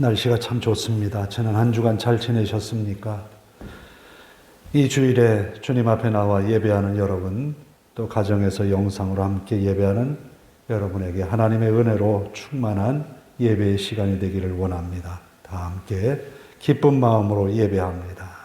날씨가 참 좋습니다. 지난 한 주간 잘 지내셨습니까? 이 주일에 주님 앞에 나와 예배하는 여러분, 또 가정에서 영상으로 함께 예배하는 여러분에게 하나님의 은혜로 충만한 예배의 시간이 되기를 원합니다. 다 함께 기쁜 마음으로 예배합니다.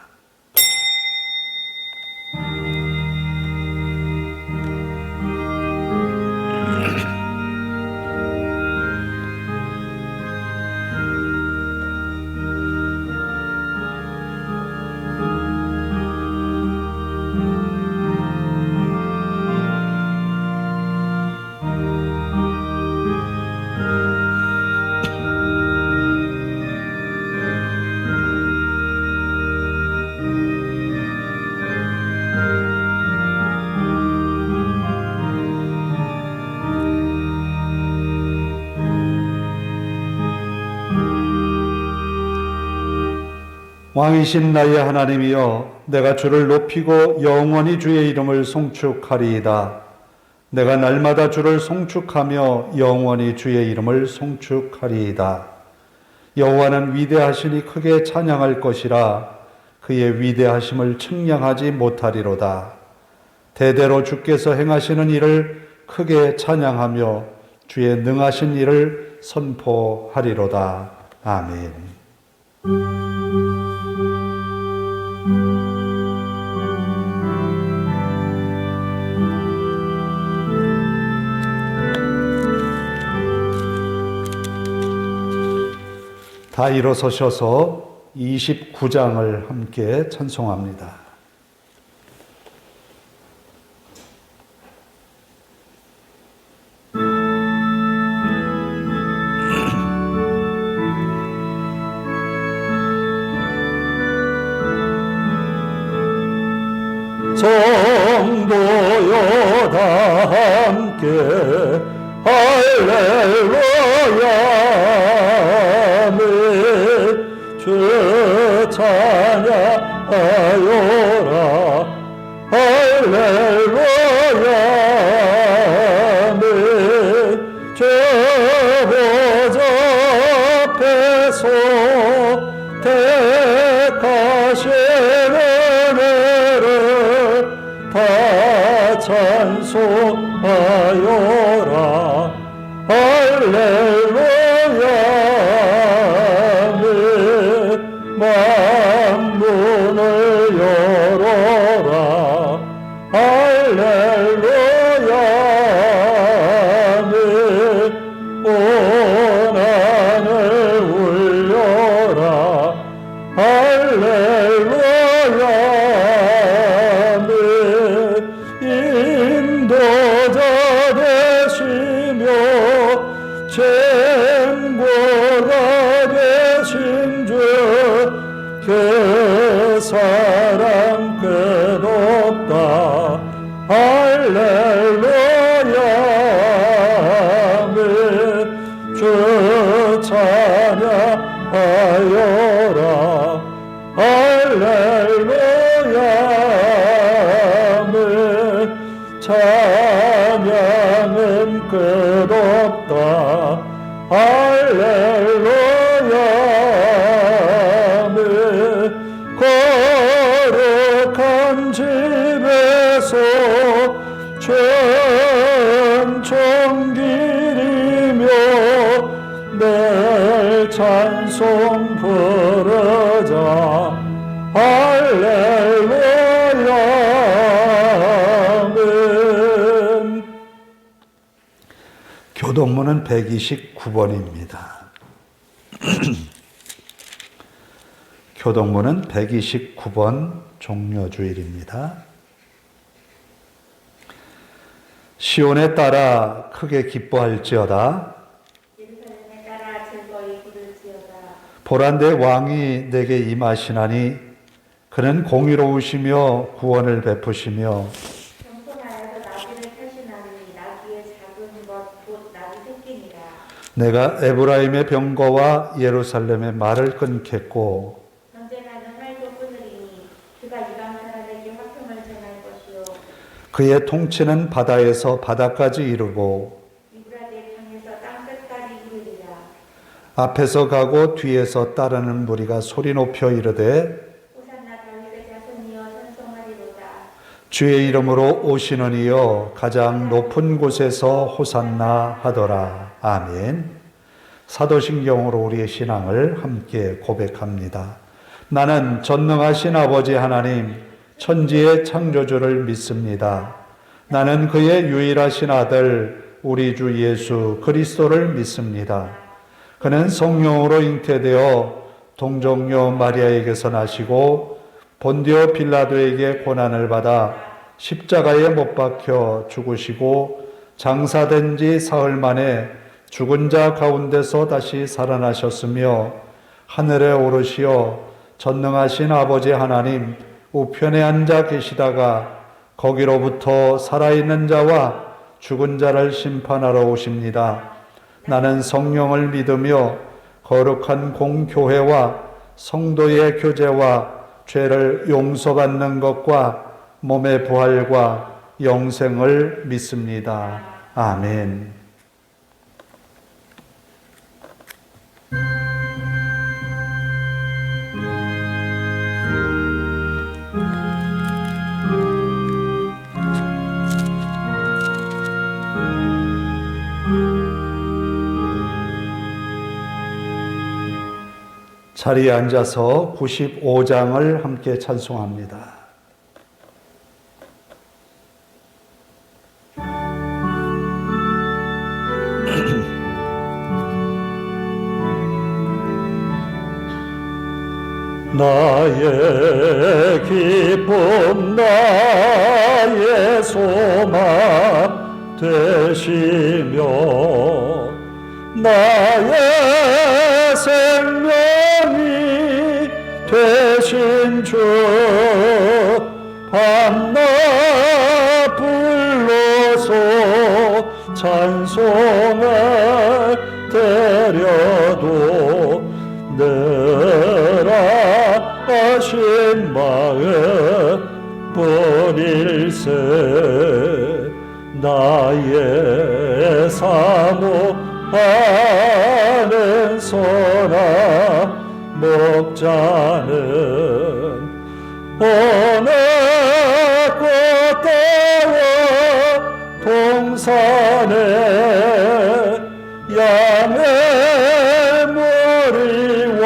왕이신 나의 하나님이여, 내가 주를 높이고 영원히 주의 이름을 송축하리이다. 내가 날마다 주를 송축하며 영원히 주의 이름을 송축하리이다. 여호와는 위대하시니 크게 찬양할 것이라. 그의 위대하심을 측량하지 못하리로다. 대대로 주께서 행하시는 일을 크게 찬양하며 주의 능하신 일을 선포하리로다. 아멘. 다 일어서셔서 29장을 함께 찬송합니다. 성도여 다 함께 할렐루야 아멘. 주 찬양하여라 할렐루야 아멘. 주 보좌 앞에서 택하시는 은혜를 다 찬송하여라 할렐루야 아멘. 만문을 열어라 할렐루야 아멘. 고난을 울려라 할렐루야 아멘. 인도자 되시며 쟁고가 되신 주 그 사랑 끝없다 할렐루야 아멘. 주 찬양하여라 할렐루야 아멘. 찬양은 끝없다 할렐루야 아멘. 거룩한 집에서 천천 기리며 내 찬송 부르자 할렐루야 아멘. 교동문은 129번입니다. 교동문은 129번 종려주일입니다. 시온에 따라 크게 기뻐할지어다. 예루살렘에 따라 즐거이 부를지어다. 보란대 왕이 내게 임하시나니 그는 공의로우시며 구원을 베푸시며 경건하여서 나귀를 타시나니 나귀의 작은 것 곧 나귀 새끼니라. 내가 에브라임의 병거와 예루살렘의 말을 끊겠고 전쟁하는 활도 끊으리니 그가 이방 사람에게 화평을 전할 것이요 그의 통치는 바다에서 바다까지 이르고 유브라데 강에서 땅끝까지 이르리라. 앞에서 가고 뒤에서 따르는 무리가 소리 높여 이르되 호산나 다윗의 자손이여 찬송하리로다. 주의 이름으로 오시는 이여 가장 높은 곳에서 호산나 하더라. 아멘. 사도신경으로 우리의 신앙을 함께 고백합니다. 나는 전능하신 아버지 하나님 천지의 창조주를 믿습니다. 나는 그의 유일하신 아들 우리 주 예수 그리스도를 믿습니다. 그는 성령으로 잉태되어 동정녀 마리아에게서 나시고 본디오 빌라도에게 고난을 받아 십자가에 못 박혀 죽으시고 장사된 지 사흘 만에 죽은 자 가운데서 다시 살아나셨으며 하늘에 오르시어 전능하신 아버지 하나님 우편에 앉아 계시다가 거기로부터 살아있는 자와 죽은 자를 심판하러 오십니다. 나는 성령을 믿으며 거룩한 공교회와 성도의 교제와 죄를 용서받는 것과 몸의 부활과 영생을 믿습니다. 아멘. 자리에 앉아서 95장을 함께 찬송합니다. 나의 기쁨 나의 소망 되시며 나의 생명이 되신 주 밤낮 불러서 찬송을 드려도 늘 하신 마음 뿐일세 나의 사모하는 소나 목자는 어느 꽃다워 동산에 양의 머리와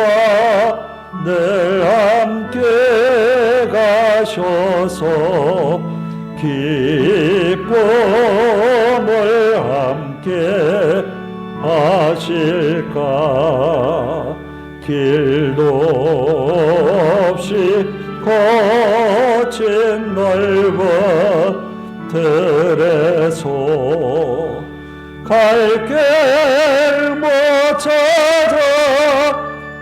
늘 함께 가셔서 기쁨을 함께 하실까 길도 없이 거친 넓은 들에서 갈 길 못 찾아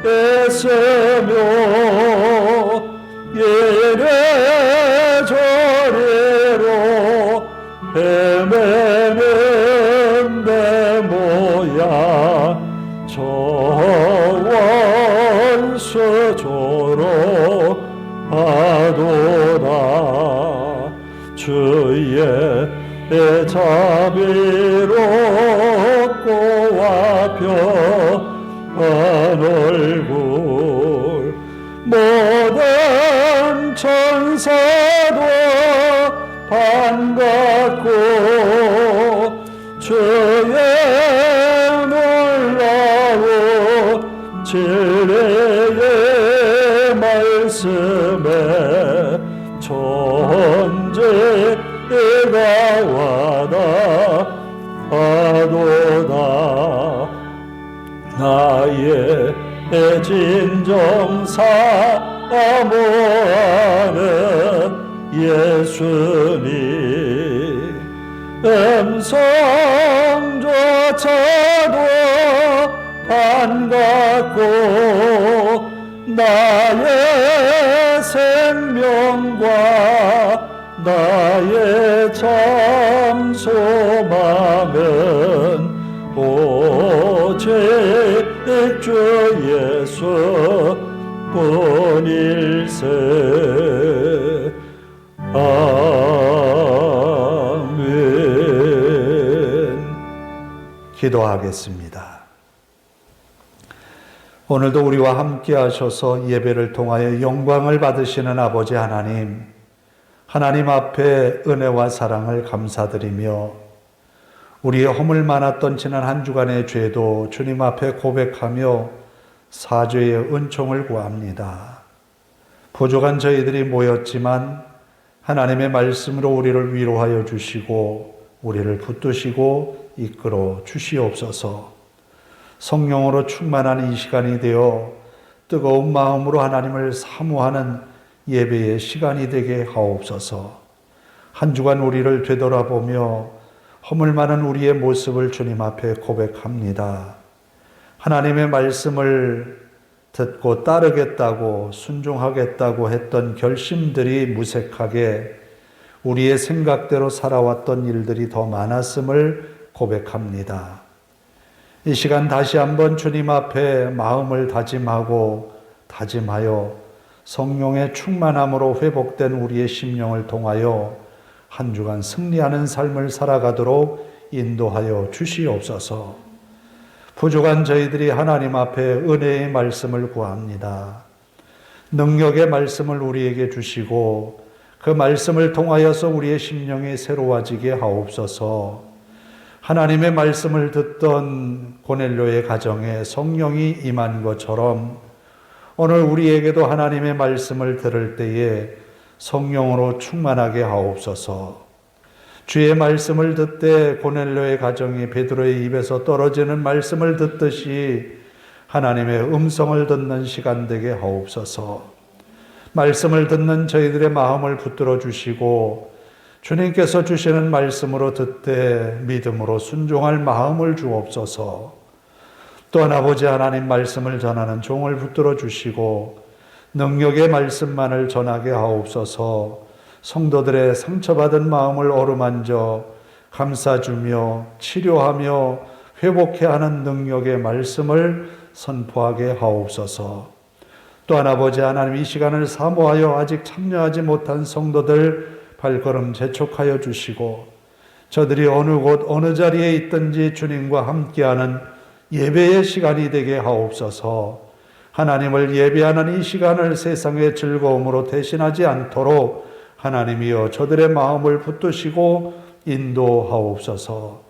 애쓰며 이래저래로 헤매는 내 모양 저원수조로 하도다 주의 자비롭고 와편한 얼굴 모든 천사도 반갑고 주의 놀라운 진리의 말씀에 천재가 와다 하도다 나의 진정 사모하는 예수님 음성조차도 반갑고 나의 생명과 나의 참 소망은 오직 주 예수 뿐일세. 아멘. 기도하겠습니다. 오늘도 우리와 함께 하셔서 예배를 통하여 영광을 받으시는 아버지 하나님, 하나님 앞에 은혜와 사랑을 감사드리며 우리의 허물 많았던 지난 한 주간의 죄도 주님 앞에 고백하며 사죄의 은총을 구합니다. 부족한 저희들이 모였지만 하나님의 말씀으로 우리를 위로하여 주시고 우리를 붙드시고 이끌어 주시옵소서. 성령으로 충만한 이 시간이 되어 뜨거운 마음으로 하나님을 사모하는 예배의 시간이 되게 하옵소서. 한 주간 우리를 되돌아보며 허물 많은 우리의 모습을 주님 앞에 고백합니다. 하나님의 말씀을 듣고 따르겠다고 순종하겠다고 했던 결심들이 무색하게 우리의 생각대로 살아왔던 일들이 더 많았음을 고백합니다. 이 시간 다시 한번 주님 앞에 마음을 다짐하여 성령의 충만함으로 회복된 우리의 심령을 통하여 한 주간 승리하는 삶을 살아가도록 인도하여 주시옵소서. 부족한 저희들이 하나님 앞에 은혜의 말씀을 구합니다. 능력의 말씀을 우리에게 주시고 그 말씀을 통하여서 우리의 심령이 새로워지게 하옵소서. 하나님의 말씀을 듣던 고넬료의 가정에 성령이 임한 것처럼 오늘 우리에게도 하나님의 말씀을 들을 때에 성령으로 충만하게 하옵소서. 주의 말씀을 듣되 고넬료의 가정이 베드로의 입에서 떨어지는 말씀을 듣듯이 하나님의 음성을 듣는 시간 되게 하옵소서. 말씀을 듣는 저희들의 마음을 붙들어 주시고 주님께서 주시는 말씀으로 듣되 믿음으로 순종할 마음을 주옵소서. 또한 아버지 하나님 말씀을 전하는 종을 붙들어 주시고 능력의 말씀만을 전하게 하옵소서. 성도들의 상처받은 마음을 어루만져 감싸주며 치료하며 회복해 하는 능력의 말씀을 선포하게 하옵소서. 또한 아버지 하나님 이 시간을 사모하여 아직 참여하지 못한 성도들 발걸음 재촉하여 주시고 저들이 어느 곳 어느 자리에 있든지 주님과 함께하는 예배의 시간이 되게 하옵소서. 하나님을 예배하는 이 시간을 세상의 즐거움으로 대신하지 않도록 하나님이여 저들의 마음을 붙드시고 인도하옵소서.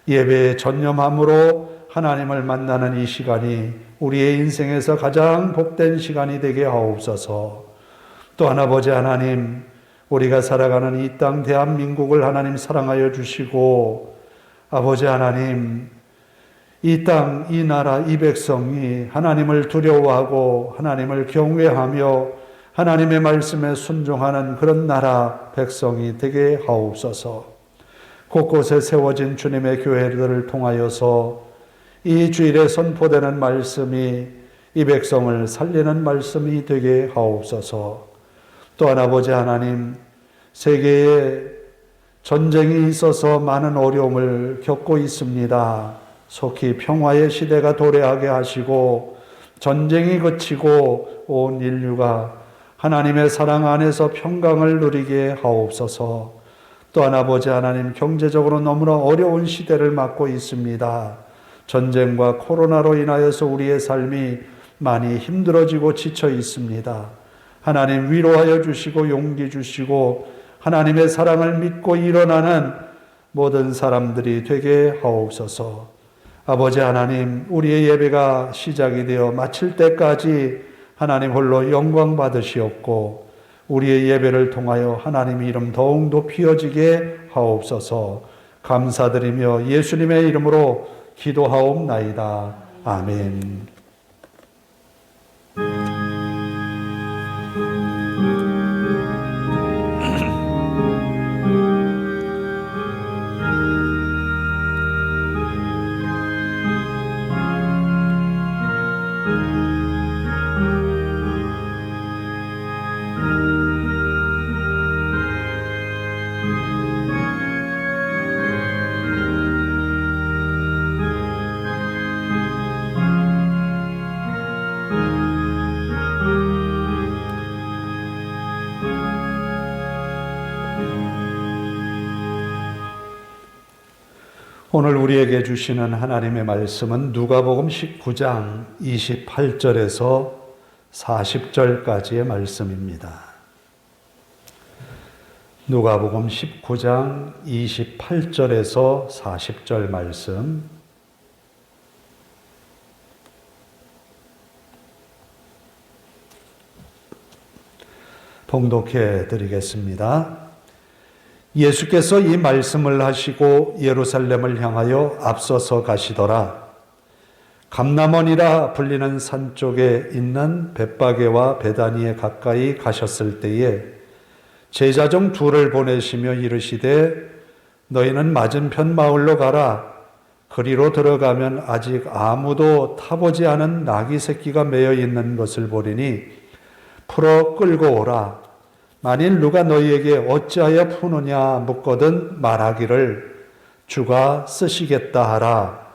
예배에 전념함으로 하나님을 만나는 이 시간이 우리의 인생에서 가장 복된 시간이 되게 하옵소서. 또한 아버지 하나님 우리가 살아가는 이 땅 대한민국을 하나님 사랑하여 주시고 아버지 하나님 이 땅, 이 나라, 이 백성이 하나님을 두려워하고 하나님을 경외하며 하나님의 말씀에 순종하는 그런 나라 백성이 되게 하옵소서. 곳곳에 세워진 주님의 교회들을 통하여서 이 주일에 선포되는 말씀이 이 백성을 살리는 말씀이 되게 하옵소서. 또한 아버지 하나님 세계에 전쟁이 있어서 많은 어려움을 겪고 있습니다. 속히 평화의 시대가 도래하게 하시고 전쟁이 그치고 온 인류가 하나님의 사랑 안에서 평강을 누리게 하옵소서. 또한 아버지 하나님 경제적으로 너무나 어려운 시대를 맞고 있습니다. 전쟁과 코로나로 인하여서 우리의 삶이 많이 힘들어지고 지쳐 있습니다. 하나님 위로하여 주시고 용기 주시고 하나님의 사랑을 믿고 일어나는 모든 사람들이 되게 하옵소서. 아버지 하나님 우리의 예배가 시작이 되어 마칠 때까지 하나님 홀로 영광 받으시옵고 우리의 예배를 통하여 하나님 이름 더욱 높이어지게 하옵소서. 감사드리며 예수님의 이름으로 기도하옵나이다. 아멘. 오늘 우리에게 주시는 하나님의 말씀은 누가복음 19장 28절에서 40절까지의 말씀입니다. 누가복음 19장 28절에서 40절 말씀. 봉독해 드리겠습니다. 예수께서 이 말씀을 하시고 예루살렘을 향하여 앞서서 가시더라. 감람원이라 불리는 산 쪽에 있는 벳바게와 베다니에 가까이 가셨을 때에 제자 중 둘을 보내시며 이르시되 너희는 맞은편 마을로 가라. 그리로 들어가면 아직 아무도 타보지 않은 나귀 새끼가 매여 있는 것을 보리니 풀어 끌고 오라. 만일 누가 너희에게 어찌하여 푸느냐 묻거든 말하기를 주가 쓰시겠다 하라.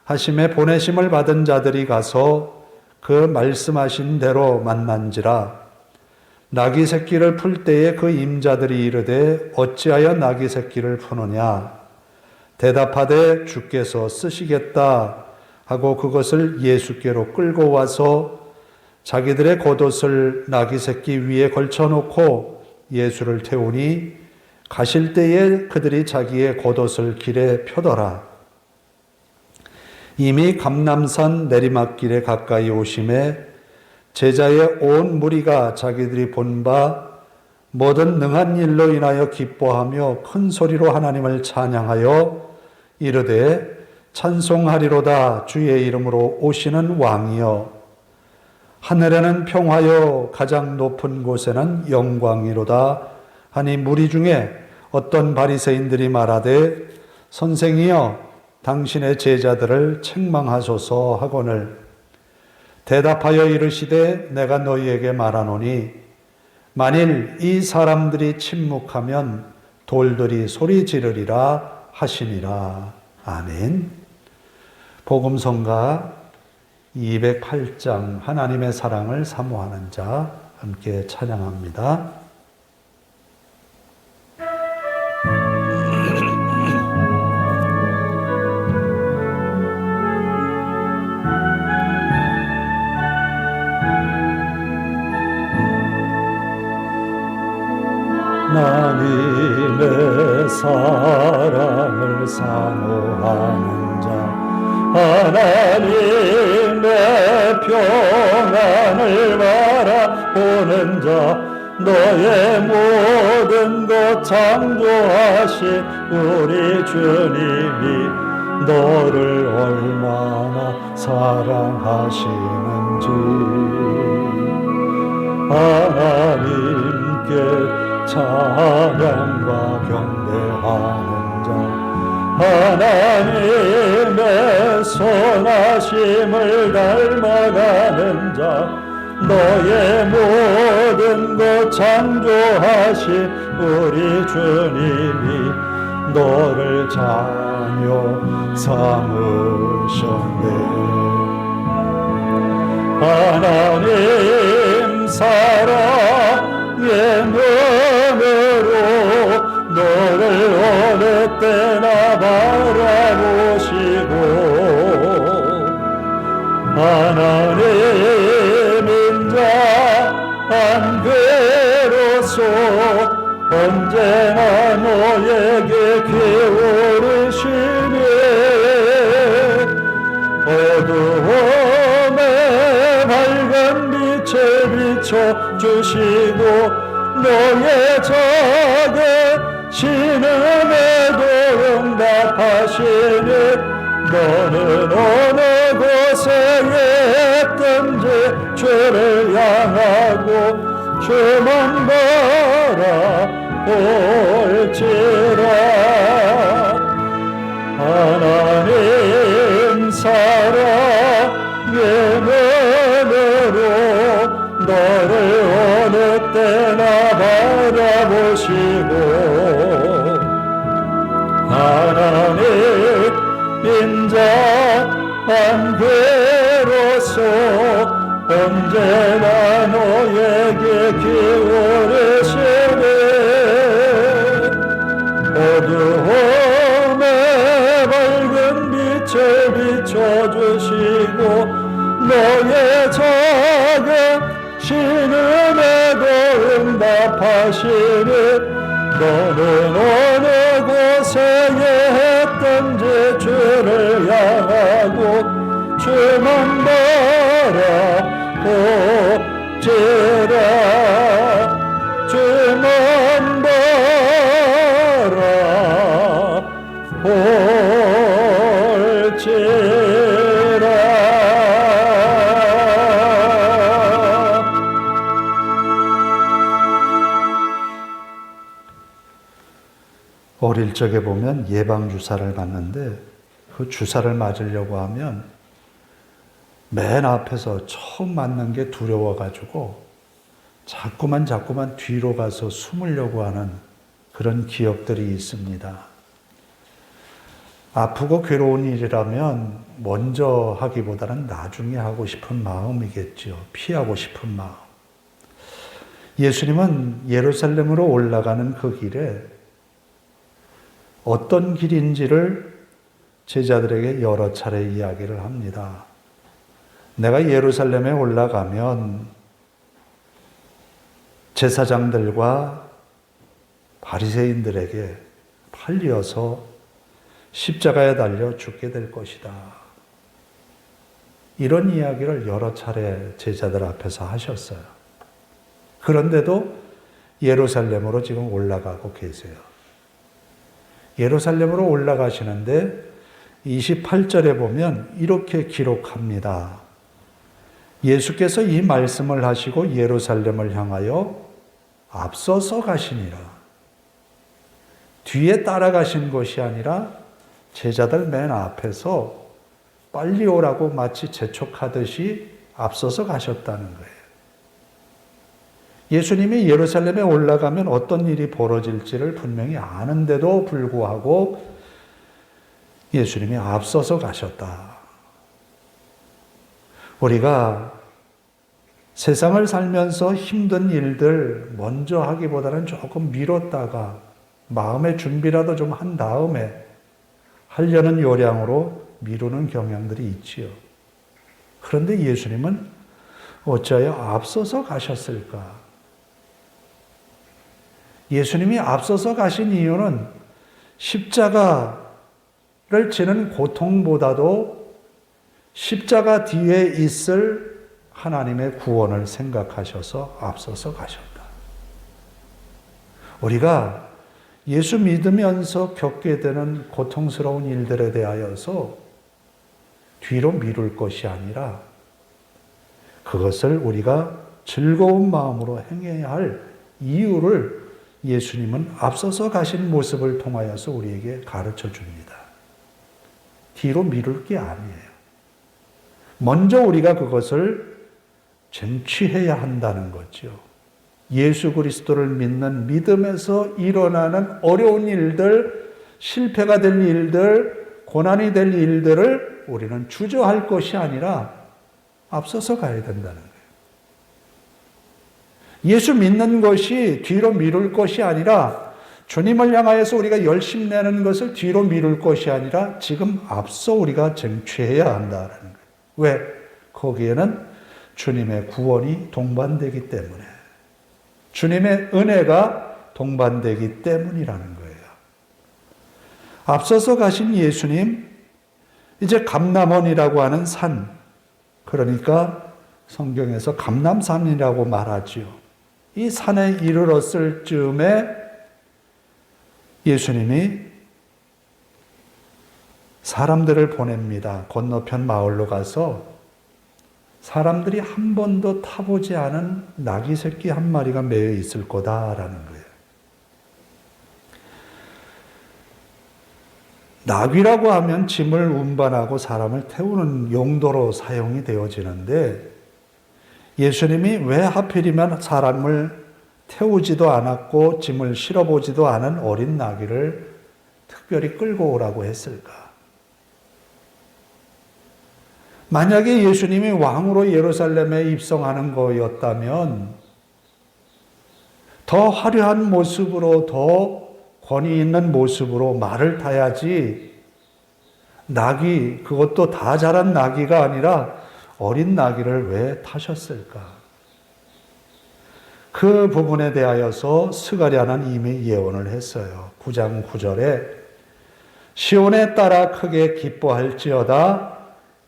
하심에 보내심을 받은 자들이 가서 그 말씀하신 대로 만난지라. 나귀 새끼를 풀 때에 그 임자들이 이르되 어찌하여 나귀 새끼를 푸느냐. 대답하되 주께서 쓰시겠다 하고 그것을 예수께로 끌고 와서 자기들의 겉옷을 나귀 새끼 위에 걸쳐놓고 예수를 태우니 가실 때에 그들이 자기의 겉옷을 길에 펴더라. 이미 감람산 내리막길에 가까이 오심에 제자의 온 무리가 자기들이 본 바 모든 능한 일로 인하여 기뻐하며 큰 소리로 하나님을 찬양하여 이르되 찬송하리로다. 주의 이름으로 오시는 왕이여 하늘에는 평화여 가장 높은 곳에는 영광이로다 하니 무리 중에 어떤 바리새인들이 말하되 선생이여 당신의 제자들을 책망하소서 하거늘 대답하여 이르시되 내가 너희에게 말하노니 만일 이 사람들이 침묵하면 돌들이 소리 지르리라 하시니라. 아멘. 복음성가 208장 하나님의 사랑을 사모하는 자 함께 찬양합니다. 하나님의 사랑을 사모하는 자 하나님의 평안을 바라보는 자 너의 모든 것 창조하신 우리 주님이 너를 얼마나 사랑하시는지 하나님께 찬양과 경배하는 자 하나님의 선하심을 닮아가는 자 너의 모든 것 창조하신 우리 주님이 너를 자녀 삼으셨네. 하나님 사랑의 눈으로 너를 어느 때나 바라보시고 하나님 인자한 괴로소 언제나 너에게 기울이시네. 어두움에 밝은 빛을 비춰주시고 너의 작은 신음에도 응답하시니 너는 어느 곳에 있든지 주를 향하고 주만 바라볼지라. 하나님 사랑의 눈으로 너를 어느 때나 바라보시고 하나님 인자한 괴로소 언제나 너에게 기울이시네. 어두움에 밝은 고쳐주시고 너의 작은 신음에도 응답하시니 너는 어느 곳에 있든지 주를 향하고 주만 바라보지라 주만 바라볼지라. 어릴 적에 보면 예방주사를 맞는데 그 주사를 맞으려고 하면 맨 앞에서 처음 맞는 게 두려워가지고 자꾸만 뒤로 가서 숨으려고 하는 그런 기억들이 있습니다. 아프고 괴로운 일이라면 먼저 하기보다는 나중에 하고 싶은 마음이겠죠. 피하고 싶은 마음. 예수님은 예루살렘으로 올라가는 그 길에 어떤 길인지를 제자들에게 여러 차례 이야기를 합니다. 내가 예루살렘에 올라가면 제사장들과 바리새인들에게 팔려서 십자가에 달려 죽게 될 것이다. 이런 이야기를 여러 차례 제자들 앞에서 하셨어요. 그런데도 예루살렘으로 지금 올라가고 계세요. 예루살렘으로 올라가시는데 28절에 보면 이렇게 기록합니다. 예수께서 이 말씀을 하시고 예루살렘을 향하여 앞서서 가시니라. 뒤에 따라가신 것이 아니라 제자들 맨 앞에서 빨리 오라고 마치 재촉하듯이 앞서서 가셨다는 거예요. 예수님이 예루살렘에 올라가면 어떤 일이 벌어질지를 분명히 아는데도 불구하고 예수님이 앞서서 가셨다. 우리가 세상을 살면서 힘든 일들 먼저 하기보다는 조금 미뤘다가 마음의 준비라도 좀 한 다음에 하려는 요량으로 미루는 경향들이 있지요. 그런데 예수님은 어찌하여 앞서서 가셨을까? 예수님이 앞서서 가신 이유는 십자가를 지는 고통보다도 십자가 뒤에 있을 하나님의 구원을 생각하셔서 앞서서 가셨다. 우리가 예수 믿으면서 겪게 되는 고통스러운 일들에 대하여서 뒤로 미룰 것이 아니라 그것을 우리가 즐거운 마음으로 행해야 할 이유를 예수님은 앞서서 가신 모습을 통하여서 우리에게 가르쳐 줍니다. 뒤로 미룰 게 아니에요. 먼저 우리가 그것을 쟁취해야 한다는 거죠. 예수 그리스도를 믿는 믿음에서 일어나는 어려운 일들, 실패가 될 일들, 고난이 될 일들을 우리는 주저할 것이 아니라 앞서서 가야 된다는 거예요. 예수 믿는 것이 뒤로 미룰 것이 아니라 주님을 향하여서 우리가 열심 내는 것을 뒤로 미룰 것이 아니라 지금 앞서 우리가 쟁취해야 한다는 거예요. 왜? 거기에는 주님의 구원이 동반되기 때문에, 주님의 은혜가 동반되기 때문이라는 거예요. 앞서서 가신 예수님, 이제 감람원이라고 하는 산, 그러니까 성경에서 감람산이라고 말하지요. 이 산에 이르렀을 즈음에 예수님이 사람들을 보냅니다. 건너편 마을로 가서 사람들이 한 번도 타보지 않은 나귀 새끼 한 마리가 매여 있을 거다라는 거예요. 나귀라고 하면 짐을 운반하고 사람을 태우는 용도로 사용이 되어지는데 예수님이 왜 하필이면 사람을 태우지도 않았고 짐을 실어보지도 않은 어린 나귀를 특별히 끌고 오라고 했을까? 만약에 예수님이 왕으로 예루살렘에 입성하는 거였다면 더 화려한 모습으로, 더 권위 있는 모습으로 말을 타야지 나귀, 그것도 다 자란 나귀가 아니라 어린 나귀를 왜 타셨을까? 그 부분에 대하여서 스가랴는 이미 예언을 했어요. 9장 9절에 시온에 따라 크게 기뻐할지어다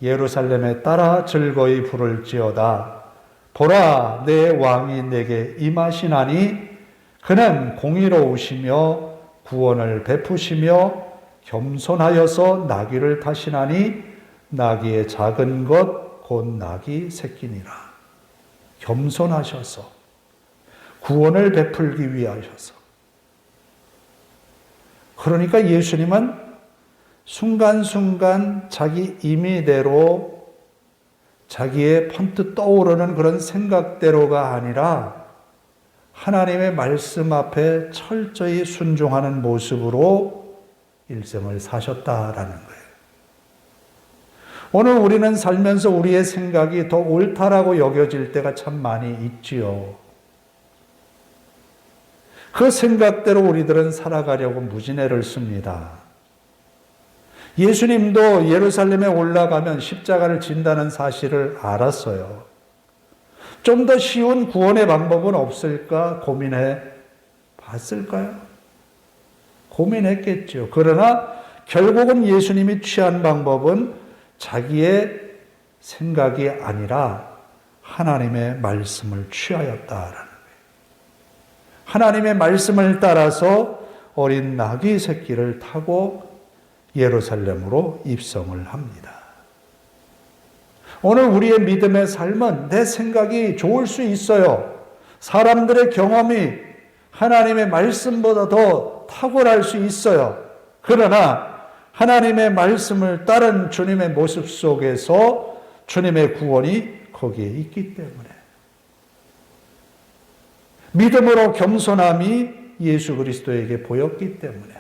예루살렘에 따라 즐거이 부를지어다 보라 내 왕이 내게 임하시나니 그는 공의로우시며 구원을 베푸시며 겸손하여서 나귀를 타시나니 나귀의 작은 것 곧 나귀 새끼니라. 겸손하셔서 구원을 베풀기 위하셔서. 그러니까 예수님은 순간순간 자기 임의대로 자기의 번뜩 떠오르는 그런 생각대로가 아니라 하나님의 말씀 앞에 철저히 순종하는 모습으로 일생을 사셨다라는 거예요. 오늘 우리는 살면서 우리의 생각이 더 옳다라고 여겨질 때가 참 많이 있지요. 그 생각대로 우리들은 살아가려고 무진애를 씁니다. 예수님도 예루살렘에 올라가면 십자가를 진다는 사실을 알았어요. 좀 더 쉬운 구원의 방법은 없을까 고민해 봤을까요? 고민했겠죠. 그러나 결국은 예수님이 취한 방법은 자기의 생각이 아니라 하나님의 말씀을 취하였다라는 거예요. 하나님의 말씀을 따라서 어린 나귀 새끼를 타고 예루살렘으로 입성을 합니다. 오늘 우리의 믿음의 삶은 내 생각이 좋을 수 있어요. 사람들의 경험이 하나님의 말씀보다 더 탁월할 수 있어요. 그러나 하나님의 말씀을 따른 주님의 모습 속에서 주님의 구원이 거기에 있기 때문에 믿음으로 겸손함이 예수 그리스도에게 보였기 때문에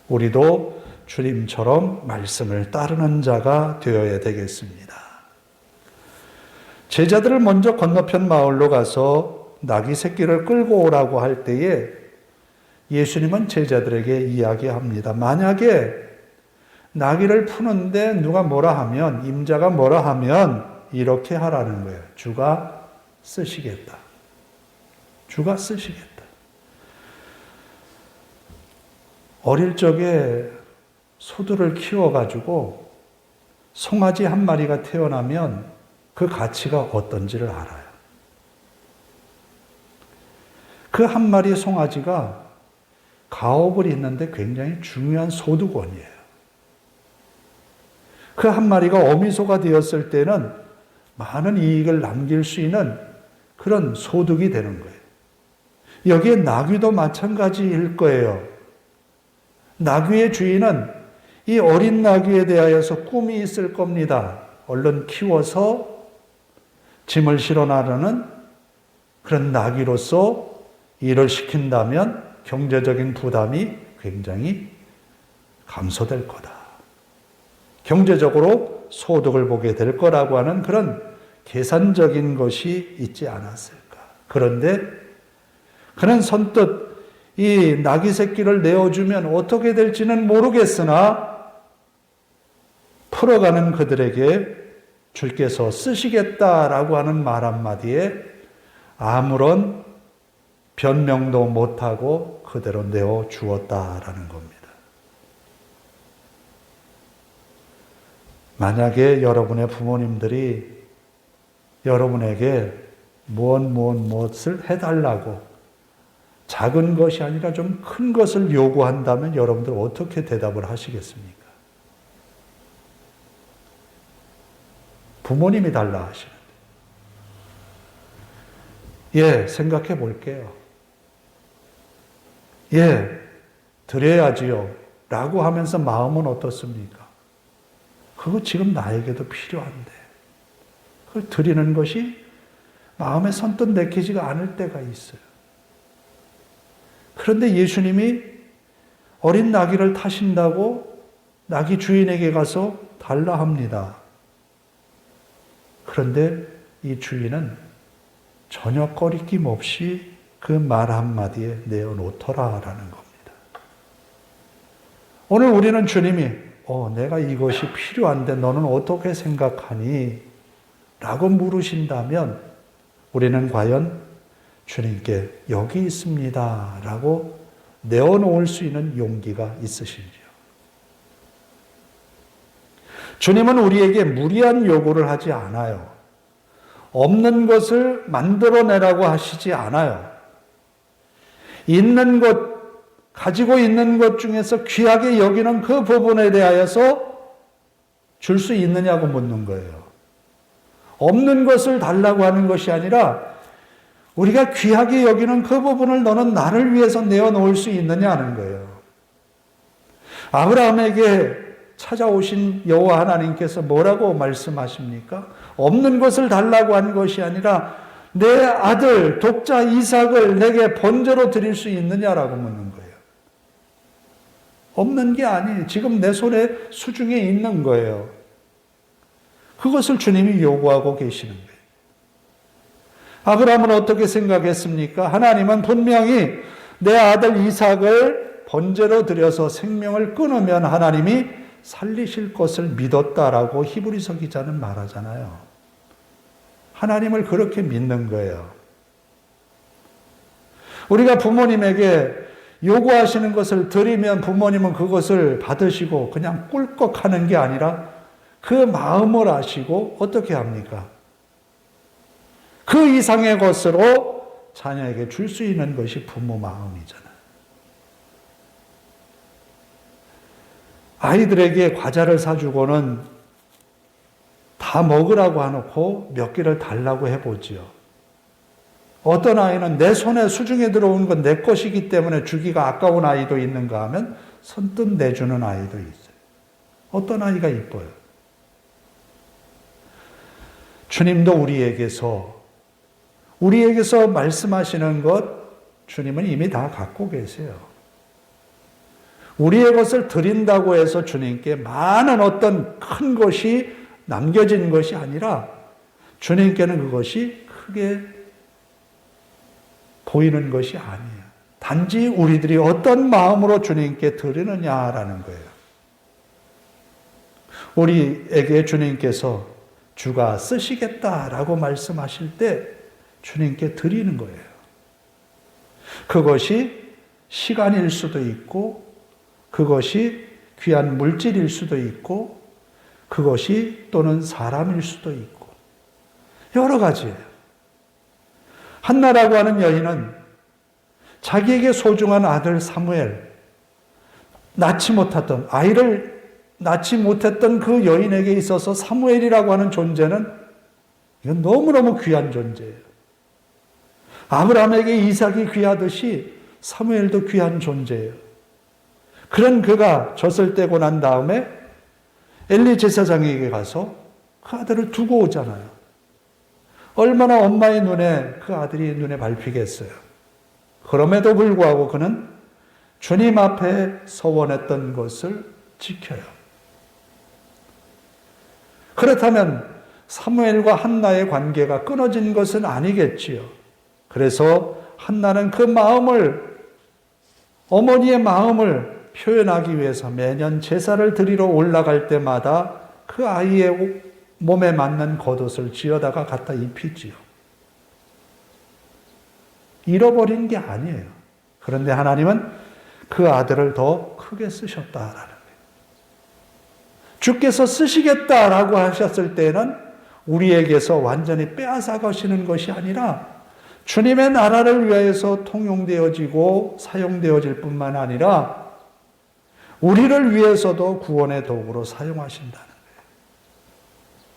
우리도 주님처럼 말씀을 따르는 자가 되어야 되겠습니다. 제자들을 먼저 건너편 마을로 가서 나귀 새끼를 끌고 오라고 할 때에 예수님은 제자들에게 이야기합니다. 만약에 나귀를 푸는데 누가 뭐라 하면, 임자가 뭐라 하면 이렇게 하라는 거예요. 주가 쓰시겠다. 주가 쓰시겠다. 어릴 적에 소들을 키워가지고 송아지 한 마리가 태어나면 그 가치가 어떤지를 알아요. 그 한 마리의 송아지가 가업을 잇는데 굉장히 중요한 소득원이에요. 그 한 마리가 어미소가 되었을 때는 많은 이익을 남길 수 있는 그런 소득이 되는 거예요. 여기에 나귀도 마찬가지일 거예요. 나귀의 주인은 이 어린 나귀에 대하여서 꿈이 있을 겁니다. 얼른 키워서 짐을 실어 나르는 그런 나귀로서 일을 시킨다면 경제적인 부담이 굉장히 감소될 거다. 경제적으로 소득을 보게 될 거라고 하는 그런 계산적인 것이 있지 않았을까. 그런데 그는 선뜻 이 나귀 새끼를 내어주면 어떻게 될지는 모르겠으나 풀어가는 그들에게 주께서 쓰시겠다라고 하는 말 한마디에 아무런 변명도 못하고 그대로 내어 주었다라는 겁니다. 만약에 여러분의 부모님들이 여러분에게 무엇을 해달라고 작은 것이 아니라 좀 큰 것을 요구한다면 여러분들 어떻게 대답을 하시겠습니까? 부모님이 달라 하시는데. 예, 생각해 볼게요. 예, 드려야지요. 라고 하면서 마음은 어떻습니까? 그거 지금 나에게도 필요한데. 그걸 드리는 것이 마음에 선뜻 내키지가 않을 때가 있어요. 그런데 예수님이 어린 나귀를 타신다고 나귀 주인에게 가서 달라 합니다. 그런데 이 주인은 전혀 꺼리낌 없이 그 말 한마디에 내어놓더라라는 겁니다. 오늘 우리는 주님이 내가 이것이 필요한데 너는 어떻게 생각하니? 라고 물으신다면 우리는 과연 주님께 여기 있습니다 라고 내어놓을 수 있는 용기가 있으신지요? 주님은 우리에게 무리한 요구를 하지 않아요. 없는 것을 만들어내라고 하시지 않아요. 있는 것, 가지고 있는 것 중에서 귀하게 여기는 그 부분에 대하여서 줄 수 있느냐고 묻는 거예요. 없는 것을 달라고 하는 것이 아니라 우리가 귀하게 여기는 그 부분을 너는 나를 위해서 내어놓을 수 있느냐는 거예요. 아브라함에게 찾아오신 여호와 하나님께서 뭐라고 말씀하십니까? 없는 것을 달라고 한 것이 아니라 내 아들 독자 이삭을 내게 번제로 드릴 수 있느냐라고 묻는 거예요. 없는 게 아니에요. 지금 내 손에 수중에 있는 거예요. 그것을 주님이 요구하고 계시는 거예요. 아브라함은 어떻게 생각했습니까? 하나님은 분명히 내 아들 이삭을 번제로 드려서 생명을 끊으면 하나님이 살리실 것을 믿었다라고 히브리서 기자는 말하잖아요. 하나님을 그렇게 믿는 거예요. 우리가 부모님에게 요구하시는 것을 드리면 부모님은 그것을 받으시고 그냥 꿀꺽하는 게 아니라 그 마음을 아시고 어떻게 합니까? 그 이상의 것으로 자녀에게 줄 수 있는 것이 부모 마음이잖아요. 아이들에게 과자를 사주고는 다 먹으라고 해놓고 몇 개를 달라고 해보지요. 어떤 아이는 내 손에 수중에 들어온 건 내 것이기 때문에 주기가 아까운 아이도 있는가 하면 선뜻 내주는 아이도 있어요. 어떤 아이가 이뻐요. 주님도 우리에게서 말씀하시는 것 주님은 이미 다 갖고 계세요. 우리의 것을 드린다고 해서 주님께 많은 어떤 큰 것이 남겨진 것이 아니라 주님께는 그것이 크게 보이는 것이 아니에요. 단지 우리들이 어떤 마음으로 주님께 드리느냐라는 거예요. 우리에게 주님께서 주가 쓰시겠다라고 말씀하실 때 주님께 드리는 거예요. 그것이 시간일 수도 있고 그것이 귀한 물질일 수도 있고 그것이 또는 사람일 수도 있고 여러 가지예요. 한나라고 하는 여인은 자기에게 소중한 아들 사무엘, 아이를 낳지 못했던 그 여인에게 있어서 사무엘이라고 하는 존재는 이건 너무너무 귀한 존재예요. 아브라함에게 이삭이 귀하듯이 사무엘도 귀한 존재예요. 그런 그가 젖을 떼고 난 다음에 엘리 제사장에게 가서 그 아들을 두고 오잖아요. 얼마나 엄마의 눈에 그 아들이 눈에 밟히겠어요. 그럼에도 불구하고 그는 주님 앞에 서원했던 것을 지켜요. 그렇다면 사무엘과 한나의 관계가 끊어진 것은 아니겠지요. 그래서 한나는 그 마음을, 어머니의 마음을 표현하기 위해서 매년 제사를 드리러 올라갈 때마다 그 아이의 몸에 맞는 겉옷을 지어다가 갖다 입히지요. 잃어버린 게 아니에요. 그런데 하나님은 그 아들을 더 크게 쓰셨다라는 거예요. 주께서 쓰시겠다라고 하셨을 때는 우리에게서 완전히 빼앗아 가시는 것이 아니라 주님의 나라를 위해서 통용되어지고 사용되어질 뿐만 아니라 우리를 위해서도 구원의 도구로 사용하신다는 거예요.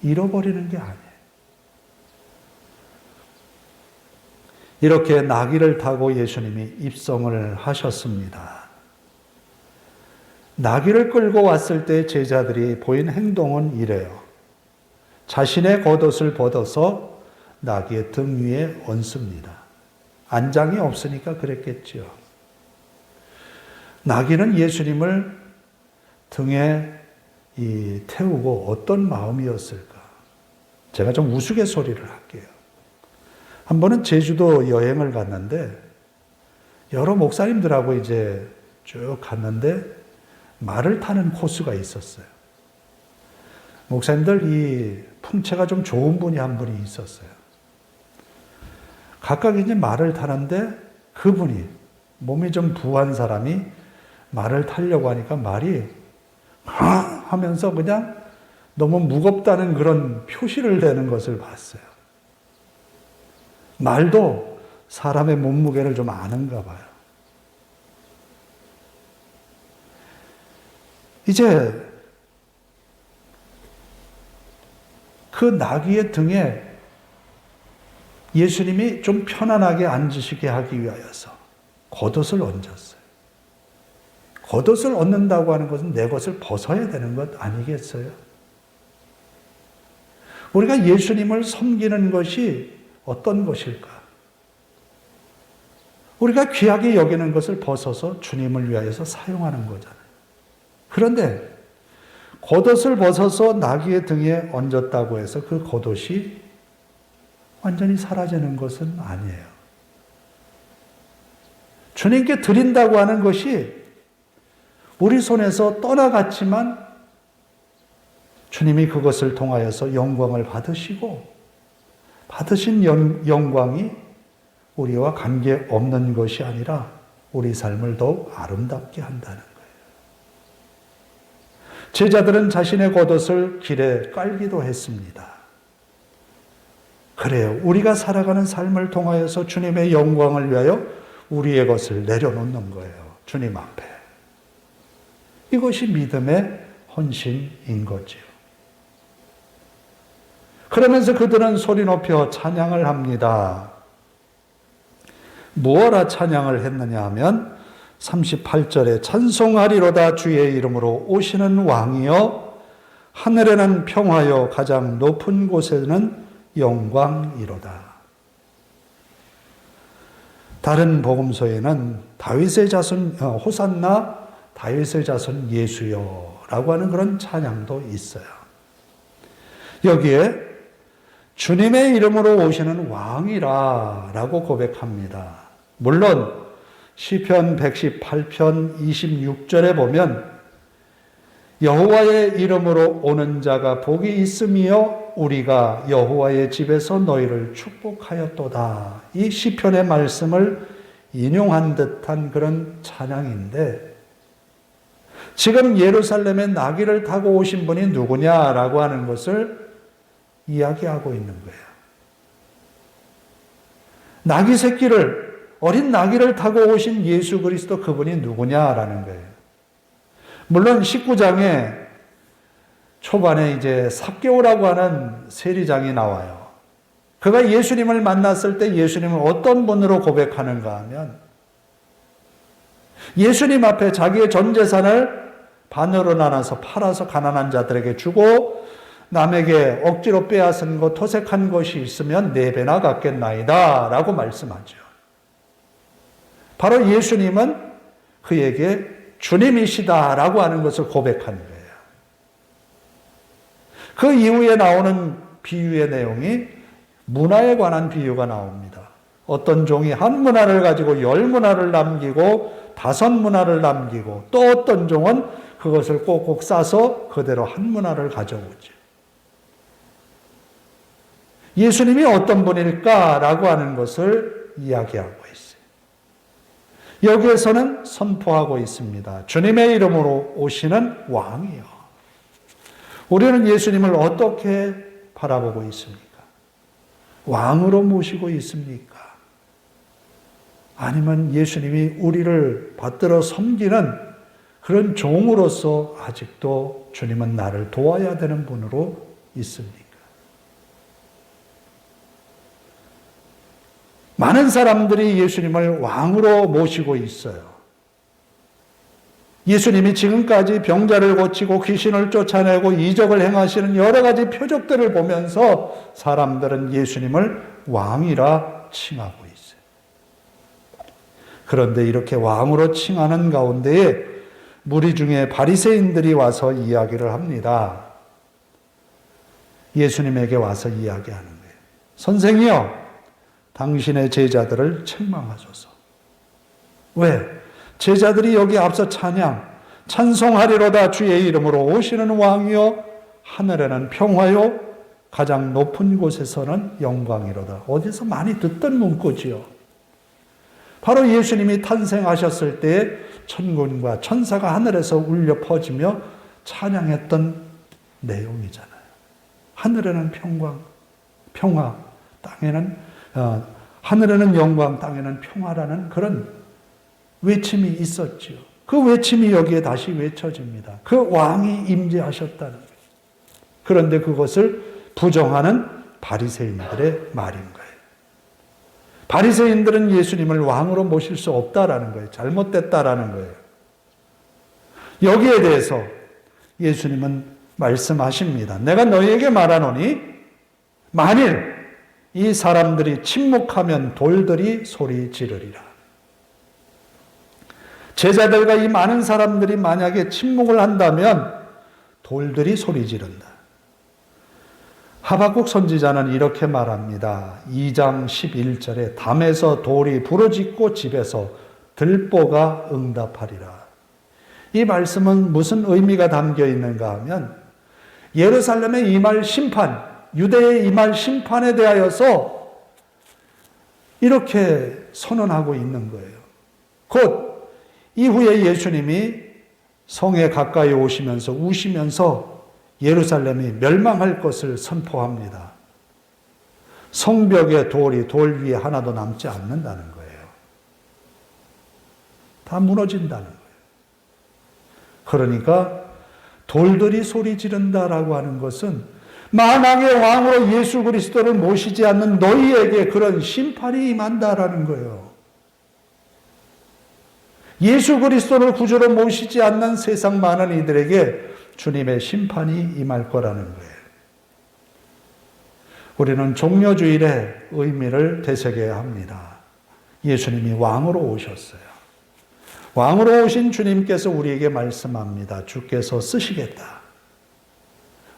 잃어버리는 게 아니에요. 이렇게 나귀를 타고 예수님이 입성을 하셨습니다. 나귀를 끌고 왔을 때 제자들이 보인 행동은 이래요. 자신의 겉옷을 벗어서 나귀의 등 위에 얹습니다. 안장이 없으니까 그랬겠죠. 나귀는 예수님을 등에 태우고 어떤 마음이었을까? 제가 좀 우스갯소리를 할게요. 한 번은 제주도 여행을 갔는데 여러 목사님들하고 이제 쭉 갔는데 말을 타는 코스가 있었어요. 목사님들 이 풍채가 좀 좋은 분이 한 분이 있었어요. 각각 이제 말을 타는데 그분이 몸이 좀 부한 사람이 말을 타려고 하니까 말이 하면서 그냥 너무 무겁다는 그런 표시를 내는 것을 봤어요. 말도 사람의 몸무게를 좀 아는가 봐요. 이제 그 나귀의 등에 예수님이 좀 편안하게 앉으시게 하기 위하여서 겉옷을 얹었어요. 겉옷을 얹는다고 하는 것은 내 것을 벗어야 되는 것 아니겠어요? 우리가 예수님을 섬기는 것이 어떤 것일까? 우리가 귀하게 여기는 것을 벗어서 주님을 위하여서 사용하는 거잖아요. 그런데 겉옷을 벗어서 나귀의 등에 얹었다고 해서 그 겉옷이 완전히 사라지는 것은 아니에요. 주님께 드린다고 하는 것이 우리 손에서 떠나갔지만 주님이 그것을 통하여서 영광을 받으시고 받으신 영광이 우리와 관계없는 것이 아니라 우리 삶을 더욱 아름답게 한다는 거예요. 제자들은 자신의 겉옷을 길에 깔기도 했습니다. 그래요. 우리가 살아가는 삶을 통하여서 주님의 영광을 위하여 우리의 것을 내려놓는 거예요. 주님 앞에. 이것이 믿음의 헌신인 거지요. 그러면서 그들은 소리 높여 찬양을 합니다. 무엇라 찬양을 했느냐 하면 38절에 찬송하리로다 주의 이름으로 오시는 왕이여 하늘에는 평화여 가장 높은 곳에는 영광이로다. 다른 복음서에는 다윗의 자손 호산나 다윗의 자손 예수여 라고 하는 그런 찬양도 있어요. 여기에 주님의 이름으로 오시는 왕이라 라고 고백합니다. 물론 시편 118편 26절에 보면 여호와의 이름으로 오는 자가 복이 있으며 우리가 여호와의 집에서 너희를 축복하였도다. 이 시편의 말씀을 인용한 듯한 그런 찬양인데 지금 예루살렘에 나귀를 타고 오신 분이 누구냐라고 하는 것을 이야기하고 있는 거예요. 나귀 새끼를 어린 나귀를 타고 오신 예수 그리스도 그분이 누구냐라는 거예요. 물론 19장에 초반에 이제 삭개오라고 하는 세리장이 나와요. 그가 예수님을 만났을 때 예수님을 어떤 분으로 고백하는가 하면 예수님 앞에 자기의 전 재산을 반으로 나눠서 팔아서 가난한 자들에게 주고 남에게 억지로 빼앗은 것, 토색한 것이 있으면 4배나 갚겠나이다 라고 말씀하죠. 바로 예수님은 그에게 주님이시다라고 하는 것을 고백하는 거예요. 그 이후에 나오는 비유의 내용이 문화에 관한 비유가 나옵니다. 어떤 종이 한 문화를 가지고 10문화를 남기고 5문화를 남기고 또 어떤 종은 그것을 꼭꼭 싸서 그대로 한 문화를 가져오죠. 예수님이 어떤 분일까라고 하는 것을 이야기하고 있어요. 여기에서는 선포하고 있습니다. 주님의 이름으로 오시는 왕이요. 우리는 예수님을 어떻게 바라보고 있습니까? 왕으로 모시고 있습니까? 아니면 예수님이 우리를 받들어 섬기는 그런 종으로서 아직도 주님은 나를 도와야 되는 분으로 있습니까? 많은 사람들이 예수님을 왕으로 모시고 있어요. 예수님이 지금까지 병자를 고치고 귀신을 쫓아내고 이적을 행하시는 여러 가지 표적들을 보면서 사람들은 예수님을 왕이라 칭하고 있어요. 그런데 이렇게 왕으로 칭하는 가운데에 무리 중에 바리새인들이 와서 이야기를 합니다. 예수님에게 와서 이야기하는 거예요. 선생이요, 당신의 제자들을 책망하소서. 왜? 제자들이 여기 앞서 찬양, 찬송하리로다. 주의 이름으로 오시는 왕이요 하늘에는 평화요 가장 높은 곳에서는 영광이로다. 어디서 많이 듣던 문구지요. 바로 예수님이 탄생하셨을 때 천군과 천사가 하늘에서 울려 퍼지며 찬양했던 내용이잖아요. 하늘에는 평화, 땅에는 하늘에는 영광, 땅에는 평화라는 그런 외침이 있었지요. 그 외침이 여기에 다시 외쳐집니다. 그 왕이 임재하셨다는 거예요. 그런데 그것을 부정하는 바리새인들의 말인 거예요. 바리새인들은 예수님을 왕으로 모실 수 없다라는 거예요. 잘못됐다라는 거예요. 여기에 대해서 예수님은 말씀하십니다. 내가 너희에게 말하노니 만일 이 사람들이 침묵하면 돌들이 소리 지르리라. 제자들과 이 많은 사람들이 만약에 침묵을 한다면 돌들이 소리 지른다. 하박국 선지자는 이렇게 말합니다. 2장 11절에 담에서 돌이 부러지고 집에서 들보가 응답하리라. 이 말씀은 무슨 의미가 담겨 있는가 하면 예루살렘에 임할 심판, 유대에 임할 심판에 대하여서 이렇게 선언하고 있는 거예요. 곧 이후에 예수님이 성에 가까이 오시면서 우시면서 예루살렘이 멸망할 것을 선포합니다. 성벽의 돌 위에 하나도 남지 않는다는 거예요. 다 무너진다는 거예요. 그러니까 돌들이 소리 지른다라고 하는 것은 만왕의 왕으로 예수 그리스도를 모시지 않는 너희에게 그런 심판이 임한다라는 거예요. 예수 그리스도를 구주로 모시지 않는 세상 많은 이들에게 주님의 심판이 임할 거라는 거예요. 우리는 종려주일의 의미를 되새겨야 합니다. 예수님이 왕으로 오셨어요. 왕으로 오신 주님께서 우리에게 말씀합니다. 주께서 쓰시겠다.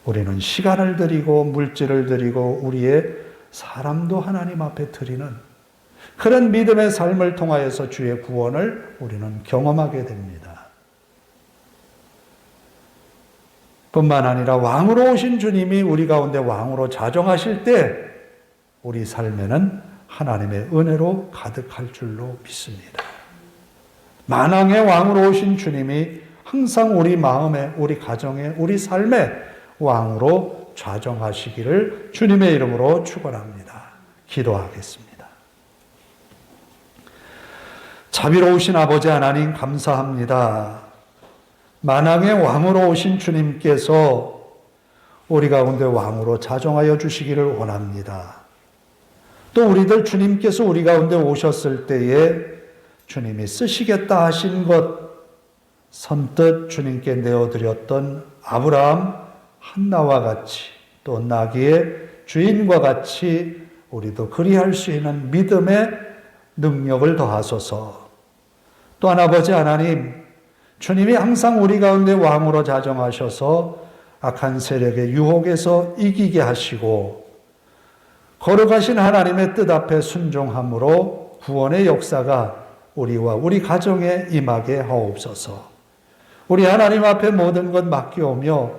우리는 시간을 드리고 물질을 드리고 우리의 사람도 하나님 앞에 드리는 그런 믿음의 삶을 통하여서 주의 구원을 우리는 경험하게 됩니다. 뿐만 아니라 왕으로 오신 주님이 우리 가운데 왕으로 자정하실 때 우리 삶에는 하나님의 은혜로 가득할 줄로 믿습니다. 만왕의 왕으로 오신 주님이 항상 우리 마음에, 우리 가정에, 우리 삶에 왕으로 좌정하시기를 주님의 이름으로 축원합니다. 기도하겠습니다. 자비로우신 아버지 하나님 감사합니다. 만왕의 왕으로 오신 주님께서 우리 가운데 왕으로 자정하여 주시기를 원합니다. 또 우리들 주님께서 우리 가운데 오셨을 때에 주님이 쓰시겠다 하신 것 선뜻 주님께 내어드렸던 아브라함, 한나와 같이 또 나귀의 주인과 같이 우리도 그리할 수 있는 믿음의 능력을 더하소서. 또한 아버지 하나님, 주님이 항상 우리 가운데 왕으로 자정하셔서 악한 세력의 유혹에서 이기게 하시고 거룩하신 하나님의 뜻 앞에 순종함으로 구원의 역사가 우리와 우리 가정에 임하게 하옵소서. 우리 하나님 앞에 모든 것 맡기오며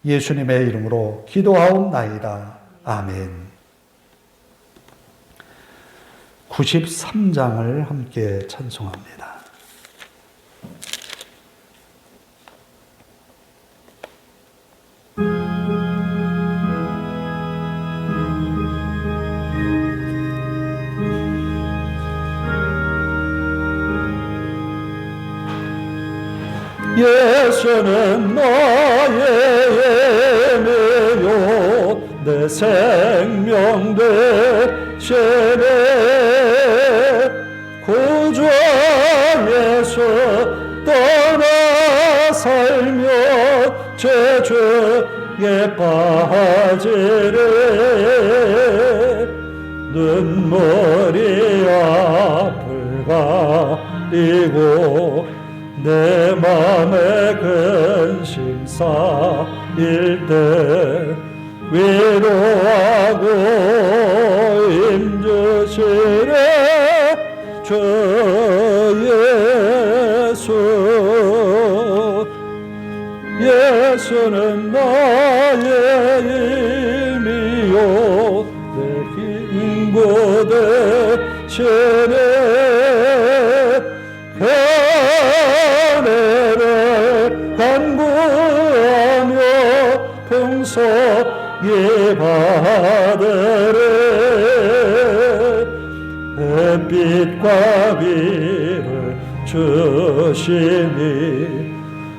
예수님의 이름으로 기도하옵나이다. 아멘. 93장을 함께 찬송합니다. 예수는 나의 예매요 내 생명 되시네 구주 예수 떠나 살며 제 죄에 빠지네 눈물이 앞을 가리고 내 맘에 근심 쌓일 때 위로하고 힘주시네 주 예수 예받으래 햇빛과 비를 주시니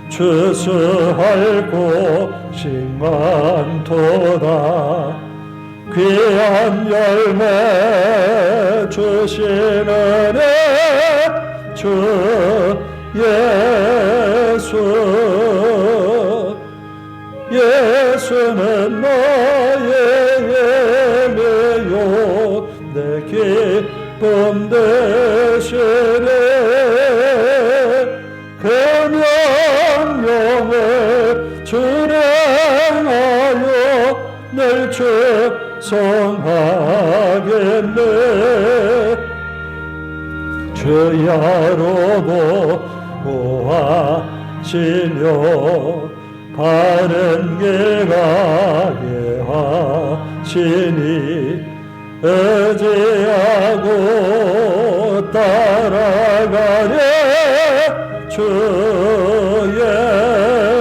추수할 곳이 많도다 귀한 열매 주시는 주 예수 예수는 나의 예배요 내 기쁨 되시네 그 명령을 준행하여 늘 충성하겠네 주야로 보호하시며 바른 길 가게 하시니 의지하고 따라가네 주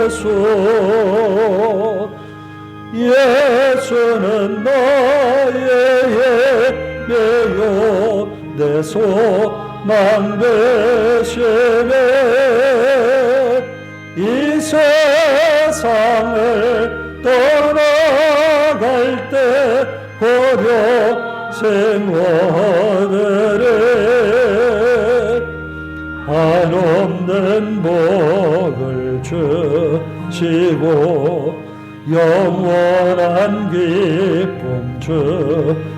예수 예수는 나의 예배요 내 소망 되시네 이 세상을 떠나갈 때 고려 생활을 한없는 복을 주시고 영원한 기쁨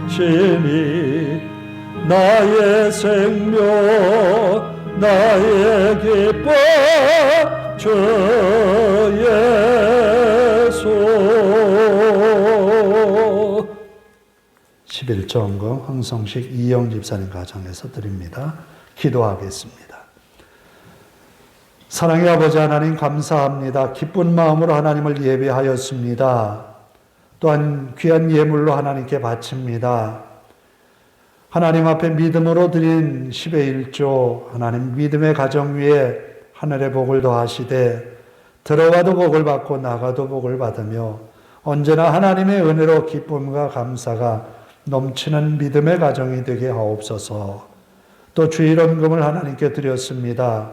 주시니 나의 생명 나의 기쁨 주 예수 11조원금 황성식 이영 집사님 가정에서 드립니다. 기도하겠습니다. 사랑의 아버지 하나님 감사합니다. 기쁜 마음으로 하나님을 예배하였습니다. 또한 귀한 예물로 하나님께 바칩니다. 하나님 앞에 믿음으로 드린 10의 1조 하나님 믿음의 가정 위에 하늘의 복을 더하시되 들어가도 복을 받고 나가도 복을 받으며 언제나 하나님의 은혜로 기쁨과 감사가 넘치는 믿음의 가정이 되게 하옵소서. 또 주일원금을 하나님께 드렸습니다.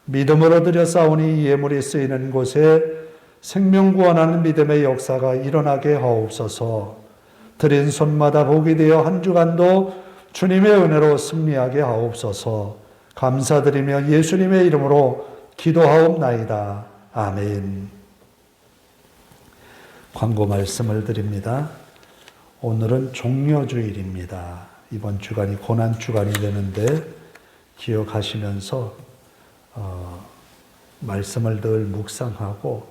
믿음으로 드렸사오니 이 예물이 쓰이는 곳에 생명 구원하는 믿음의 역사가 일어나게 하옵소서. 드린 손마다 복이 되어 한 주간도 주님의 은혜로 승리하게 하옵소서. 감사드리며 예수님의 이름으로 기도하옵나이다. 아멘. 광고 말씀을 드립니다. 오늘은 종려주일입니다. 이번 주간이 고난주간이 되는데 기억하시면서 말씀을 늘 묵상하고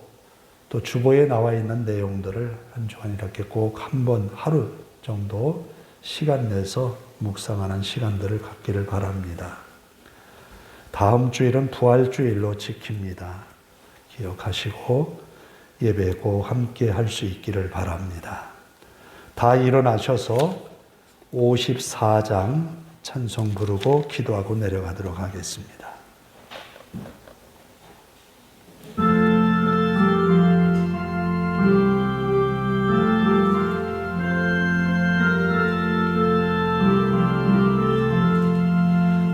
또 주보에 나와 있는 내용들을 한 주간 이렇게 꼭 한 번 하루 정도 시간 내서 묵상하는 시간들을 갖기를 바랍니다. 다음 주일은 부활주일로 지킵니다. 기억하시고 예배 꼭 함께 할 수 있기를 바랍니다. 다 일어나셔서 54장 찬송 부르고 기도하고 내려가도록 하겠습니다.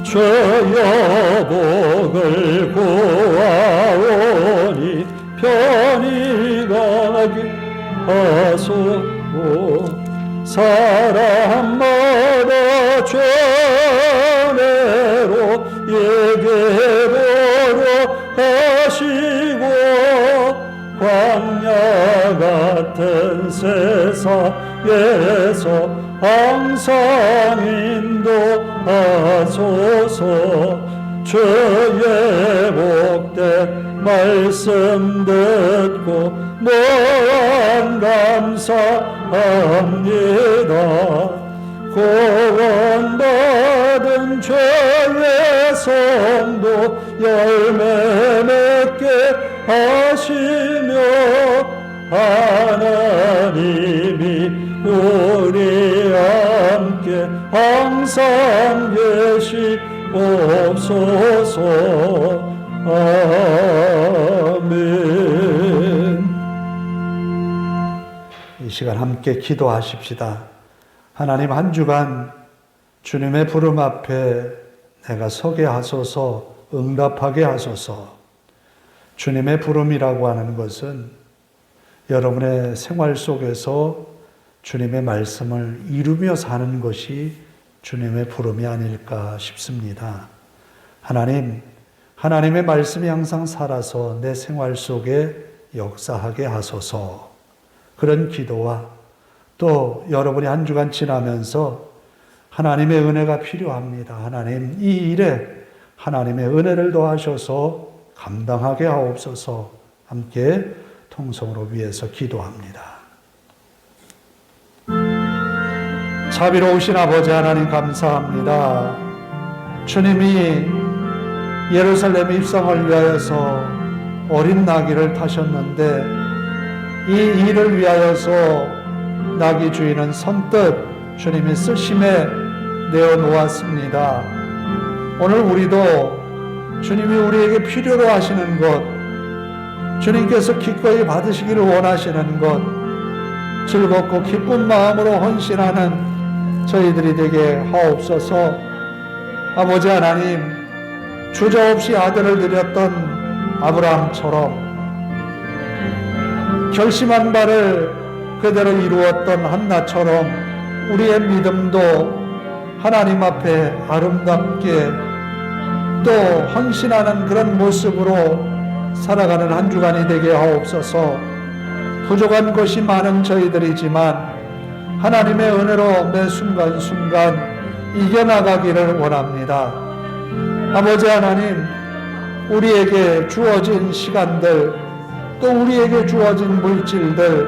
주여 복을 구하오니 편히 가게 하소서. 사람마다 죄내로 예배로 하시고 광야 같은 세상에서 항상 인도하소서. 주의 복된 말씀 듣고 무한 감사합니다. 구원받은 주의 성도 열매 맺게 하시며 하나님이 우리 함께 항상 계시옵소서. 아멘. 이 시간 함께 기도하십시다. 하나님, 한 주간 주님의 부름 앞에 내가 서게 하소서, 응답하게 하소서. 주님의 부름이라고 하는 것은 여러분의 생활 속에서 주님의 말씀을 이루며 사는 것이 주님의 부름이 아닐까 싶습니다. 하나님, 하나님의 말씀이 항상 살아서 내 생활 속에 역사하게 하소서. 그런 기도와 또 여러분이 한 주간 지나면서 하나님의 은혜가 필요합니다. 하나님, 이 일에 하나님의 은혜를 더하셔서 감당하게 하옵소서. 함께 통성으로 위해서 기도합니다. 자비로우신 아버지 하나님, 감사합니다. 주님이 예루살렘 입성을 위하여서 어린 나귀를 타셨는데 이 일을 위하여서 나귀 주인은 선뜻 주님이 쓰심에 내어놓았습니다. 오늘 우리도 주님이 우리에게 필요로 하시는 것, 주님께서 기꺼이 받으시기를 원하시는 것, 즐겁고 기쁜 마음으로 헌신하는 저희들이 되게 하옵소서. 아버지 하나님, 주저없이 아들을 드렸던 아브라함처럼 결심한 바를 그대로 이루었던 한나처럼 우리의 믿음도 하나님 앞에 아름답게 또 헌신하는 그런 모습으로 살아가는 한 주간이 되게 하옵소서. 부족한 것이 많은 저희들이지만 하나님의 은혜로 매 순간순간 이겨나가기를 원합니다. 아버지 하나님, 우리에게 주어진 시간들, 또 우리에게 주어진 물질들,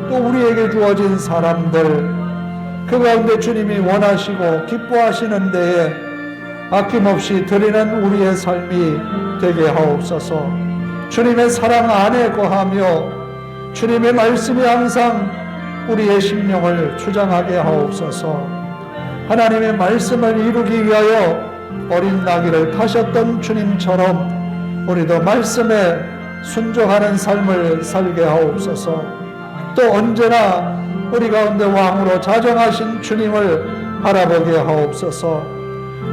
또 우리에게 주어진 사람들, 그 가운데 주님이 원하시고 기뻐하시는 데에 아낌없이 드리는 우리의 삶이 되게 하옵소서. 주님의 사랑 안에 거하며 주님의 말씀이 항상 우리의 심령을 주장하게 하옵소서. 하나님의 말씀을 이루기 위하여 어린 나귀를 타셨던 주님처럼 우리도 말씀에 순종하는 삶을 살게 하옵소서. 또 언제나 우리 가운데 왕으로 자정하신 주님을 바라보게 하옵소서.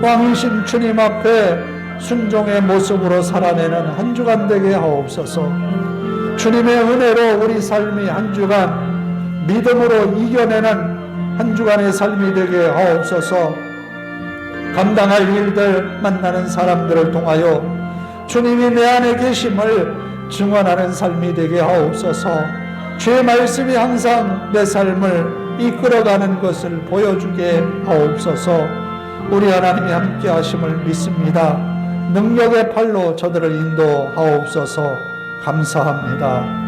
왕이신 주님 앞에 순종의 모습으로 살아내는 한 주간 되게 하옵소서. 주님의 은혜로 우리 삶이 한 주간 믿음으로 이겨내는 한 주간의 삶이 되게 하옵소서. 감당할 일들, 만나는 사람들을 통하여 주님이 내 안에 계심을 증언하는 삶이 되게 하옵소서. 주의 말씀이 항상 내 삶을 이끌어가는 것을 보여주게 하옵소서. 우리 하나님이 함께 하심을 믿습니다. 능력의 팔로 저들을 인도하옵소서. 감사합니다.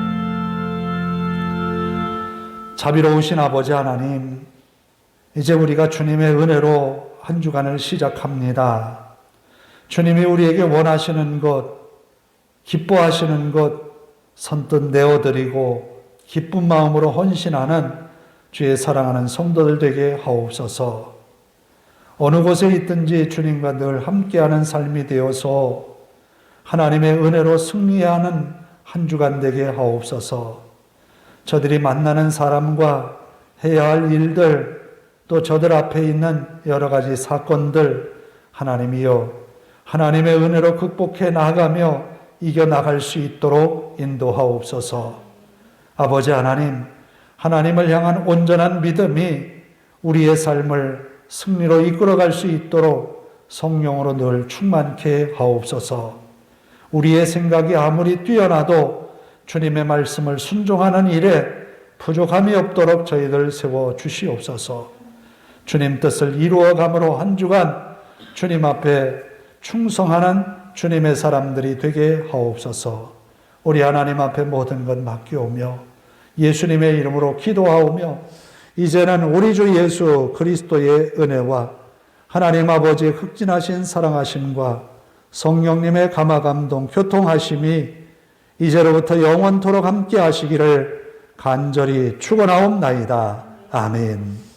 자비로우신 아버지 하나님, 이제 우리가 주님의 은혜로 한 주간을 시작합니다. 주님이 우리에게 원하시는 것, 기뻐하시는 것 선뜻 내어드리고 기쁜 마음으로 헌신하는 주의 사랑하는 성도들 되게 하옵소서. 어느 곳에 있든지 주님과 늘 함께하는 삶이 되어서 하나님의 은혜로 승리하는 한 주간 되게 하옵소서. 저들이 만나는 사람과 해야 할 일들, 또 저들 앞에 있는 여러 가지 사건들, 하나님이여 하나님의 은혜로 극복해 나가며 이겨나갈 수 있도록 인도하옵소서. 아버지 하나님, 하나님을 향한 온전한 믿음이 우리의 삶을 승리로 이끌어갈 수 있도록 성령으로 늘 충만케 하옵소서. 우리의 생각이 아무리 뛰어나도 주님의 말씀을 순종하는 일에 부족함이 없도록 저희들 세워주시옵소서. 주님 뜻을 이루어감으로 한 주간 주님 앞에 충성하는 주님의 사람들이 되게 하옵소서. 우리 하나님 앞에 모든 것 맡겨오며 예수님의 이름으로 기도하오며 이제는 우리 주 예수 그리스도의 은혜와 하나님 아버지의 극진하신 사랑하심과 성령님의 감화감동 교통하심이 이제로부터 영원토록 함께 하시기를 간절히 축원하옵나이다. 아멘.